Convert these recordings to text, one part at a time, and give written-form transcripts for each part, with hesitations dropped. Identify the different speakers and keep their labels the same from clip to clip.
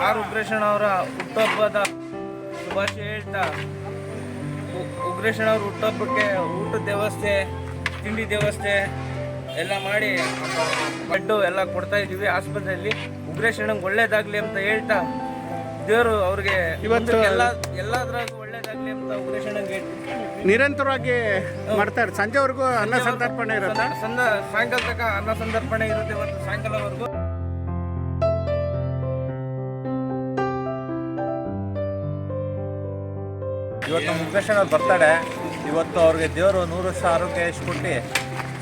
Speaker 1: R ಉಗ್ರೇಶಣ್ಣವರ ಹುಟ್ಟುಹಬ್ಬದ ಶುಭಾಶಯ ಹೇಳ್ತಾ, ಉಗ್ರೇಶಣ್ಣವ್ರ ಹುಟ್ಟುಹಬ್ಬಕ್ಕೆ ಊಟದ ವ್ಯವಸ್ಥೆ, ತಿಂಡಿ ವ್ಯವಸ್ಥೆ ಎಲ್ಲ ಮಾಡಿ ಬೆಡ್ಡು ಎಲ್ಲ ಕೊಡ್ತಾ ಇದ್ದೀವಿ ಆಸ್ಪತ್ರೆಯಲ್ಲಿ. ಉಗ್ರೇಶಣ್ಣಂಗೆ ಒಳ್ಳೇದಾಗಲಿ ಅಂತ ಹೇಳ್ತಾ, ದೇವರು ಅವ್ರಿಗೆ
Speaker 2: ಇವತ್ತು
Speaker 1: ಎಲ್ಲದ್ರಾಗೂ ಒಳ್ಳೇದಾಗಲಿ ಅಂತ ಉಗ್ರೇಶಣ್ಣಂಗೆ ಹೇಳ್ತೀವಿ.
Speaker 2: ನಿರಂತರವಾಗಿ ಮಾಡ್ತಾರೆ. ಸಂಜೆವರೆಗೂ ಅನ್ನ ಸಂತರ್ಪಣೆ ಇರುತ್ತೆ.
Speaker 1: ಸಾಯಂಕಾಲ ತನಕ ಅನ್ನ ಸಂತರ್ಪಣೆ ಇರುತ್ತೆ. ಮತ್ತು ಸಾಯಂಕಾಲವರೆಗೂ
Speaker 3: ಇವತ್ತು ನಮ್ಮ ಉಗ್ರೇಶಣ್ಣ ಅವ್ರು ಬರ್ತಾಳೆ. ಇವತ್ತು ಅವ್ರಿಗೆ ದೇವರು 100 ವರ್ಷ ಆರೋಗ್ಯ ಎಷ್ಟು ಕೊಟ್ಟು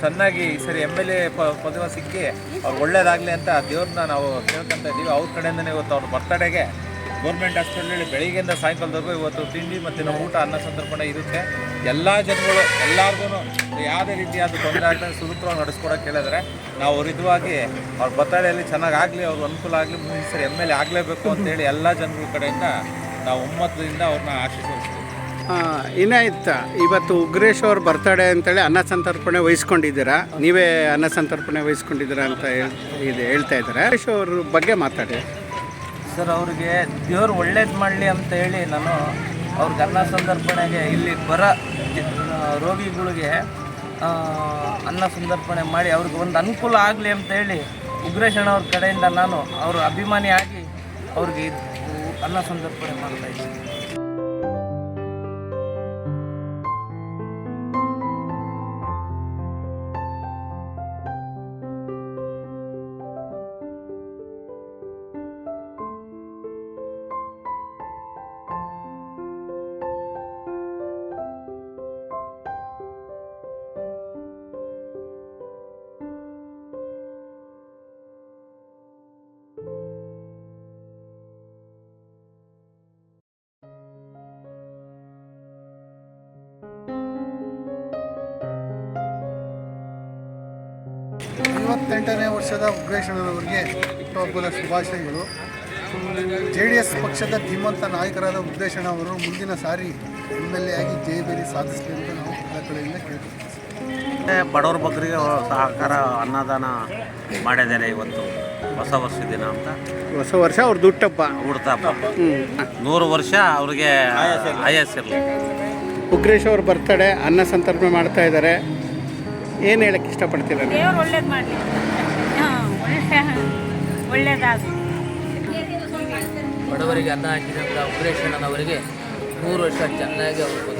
Speaker 3: ಚೆನ್ನಾಗಿ ಈ ಸರಿ MLA ಪದವಿ ಸಿಕ್ಕಿ ಅವ್ರು ಒಳ್ಳೇದಾಗಲಿ ಅಂತ ದೇವ್ರನ್ನ ನಾವು ಕೇಳ್ಕೊತ ಇದ್ದೀವಿ. ಅವ್ರ ಕಡೆಯಿಂದನೇ ಇವತ್ತು ಅವ್ರ ಬರ್ತಡೆಗೆ ಗೌರ್ಮೆಂಟ್ ಹಾಸ್ಪಿಟ್ಲಲ್ಲಿ ಬೆಳಿಗ್ಗೆಯಿಂದ ಸಾಯಂಕಾಲದವರೆಗೂ ಇವತ್ತು ತಿಂಡಿ ಮತ್ತು ನಮ್ಮ ಊಟ ಅನ್ನ ಸಂತರ್ಪಣೆ ಇರುತ್ತೆ. ಎಲ್ಲ ಜನಗಳು ಎಲ್ಲರಿಗೂ ಯಾವುದೇ ರೀತಿಯಾದ ತೊಂದರೆ ಆಗದೆ ಸುರಕ್ಷಿತವಾಗಿ ನಡೆಸ್ಕೊಡೋಕೆ ಹೇಳಿದ್ರೆ ನಾವು ಅವರಿದ್ವಾಗಿ ಅವ್ರ ಬರ್ತಡೆಯಲ್ಲಿ ಚೆನ್ನಾಗಿ ಆಗಲಿ, ಅವ್ರಿಗೆ ಅನುಕೂಲ ಆಗಲಿ, ಈ ಸರಿ MLA ಆಗಲೇಬೇಕು ಅಂತೇಳಿ ಎಲ್ಲ ಜನಗಳ ಕಡೆಯಿಂದ ನಾವು ಒಮ್ಮತದಿಂದ ಅವ್ರನ್ನ ಆಶೀರ್ವದಿಸ್ತೀವಿ.
Speaker 2: ಇನ್ನಾಯ್ತಾ ಇವತ್ತು ಉಗ್ರೇಶ್ ಅವ್ರ ಬರ್ತಡೇ ಅಂತೇಳಿ ಅನ್ನ ಸಂತರ್ಪಣೆ ವಹಿಸ್ಕೊಂಡಿದ್ದೀರಾ, ನೀವೇ ಅನ್ನ ಸಂತರ್ಪಣೆ ವಹಿಸ್ಕೊಂಡಿದ್ದೀರಾ ಅಂತ ಹೇಳ್ತಾ ಇದ್ದಾರೆ. ಉಗ್ರೇಶ್ ಅವ್ರ ಬಗ್ಗೆ ಮಾತಾಡಿ
Speaker 1: ಸರ್. ಅವ್ರಿಗೆ ದೇವ್ರು ಒಳ್ಳೇದು ಮಾಡಲಿ ಅಂತ ಹೇಳಿ ನಾನು ಅವ್ರಿಗೆ ಅನ್ನ ಸಂತರ್ಪಣೆಗೆ ಇಲ್ಲಿ ರೋಗಿಗಳಿಗೆ ಅನ್ನ ಸಂತರ್ಪಣೆ ಮಾಡಿ ಅವ್ರಿಗೆ ಒಂದು ಅನುಕೂಲ ಆಗಲಿ ಅಂತ ಹೇಳಿ ಉಗ್ರೇಶಣ್ಣವ್ರ ಕಡೆಯಿಂದ ನಾನು ಅವ್ರ ಅಭಿಮಾನಿಯಾಗಿ ಅವ್ರಿಗೆ ಅನ್ನ ಸಂತರ್ಪಣೆ ಮಾಡ್ತಾಯಿದ್ದೀನಿ.
Speaker 4: ಐವತ್ತೆಂಟನೇ ವರ್ಷದ ಉಗ್ರೇಶಣ್ಣನವರಿಗೆ ಹುಟ್ಟುಹಬ್ಬದ ಶುಭಾಶಯಗಳು. JDS ಪಕ್ಷದ ಧೀಮಂತ ನಾಯಕರಾದ ಉಗ್ರೇಶಣ್ಣ ಅವರು ಮುಂದಿನ ಸಾರಿ MLA ಆಗಿ ಜಯಬೇರಿ ಸಾಧಿಸಲಿ ಅಂತ ನಾವು ಎಲ್ಲ ಕಡೆಯಿಂದ ಕೇಳ್ಕೊಳ್ತೀವಿ.
Speaker 5: ಬಡವ್ರ ಬಗ್ಗರಿಗೆ ಸಹಕಾರ ಅನ್ನದಾನ ಮಾಡಿದ್ದಾರೆ. ಇವತ್ತು ಹೊಸ ವರ್ಷ ದಿನ ಅಂತ.
Speaker 2: ಹೊಸ ವರ್ಷ ಅವ್ರ ಹುಟ್ಟುಹಬ್ಬ.
Speaker 5: 100 ವರ್ಷ ಅವ್ರಿಗೆ ಆಯಸ್ಸಿರಲಿ.
Speaker 2: ಉಗ್ರೇಶ್ ಅವ್ರ ಬರ್ತಡೇ ಅನ್ನ ಸಂತರ್ಪಣೆ ಮಾಡ್ತಾ ಇದ್ದಾರೆ. ಏನು ಹೇಳಕ್ಕೆ ಇಷ್ಟಪಡ್ತೀರ?
Speaker 6: ದೇವ್ರು ಒಳ್ಳೇದು ಮಾಡಲಿ, ಒಳ್ಳೇದಾಗಲಿ.
Speaker 7: ಬಡವರಿಗೆ ಅನ್ನ ಹಾಕಿದಂಥ ಉಗ್ರೇಶಣ್ಣನವರಿಗೆ 100 ವರ್ಷ ಚೆನ್ನಾಗಿ ಅವರು